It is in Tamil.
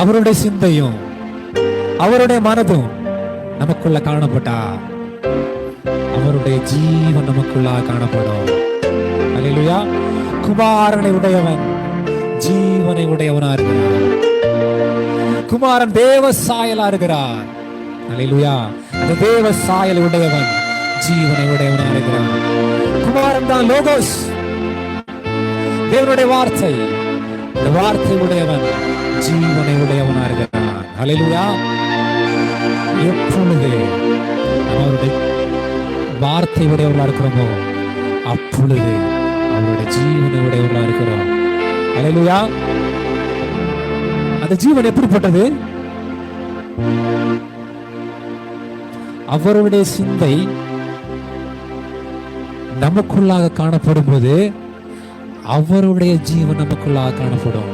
அவருடைய சிந்தையும் அவருடைய மனதும் நமக்குள்ள காணப்பட்டா அவருடைய ஜீவன் நமக்குள்ள காணப்படும். அல்லேலூயா. குமாரனை உடையவன் ஜீவனை உடையவனா இருக்கிறார். குமாரன் தேவ சாயலா இருக்கிறார். அல்லேலூயா. அந்த தேவ சாயல் உடையவன் ஜீவனை உடையவனா இருக்கிறார். குமாரன் தான் லோகோஸ், தேவனுடைய வார்த்தை. இந்த வார்த்தை உடையவன் ஜீவனை உடையவனா இருக்கிறான். அல்லேலூயா. எப்பொழுது அவருடைய வார்த்தை உடையவர்களா இருக்கிறோமோ அப்பொழுது அவருடைய ஜீவனை உடையவர்களா இருக்கிறோம். அல்லேலூயா. அந்த ஜீவன் எப்படிப்பட்டது? அவருடைய சிந்தை நமக்குள்ளாக காணப்படும் போது அவருடைய ஜீவன் நமக்குள்ளாக காணப்படும்.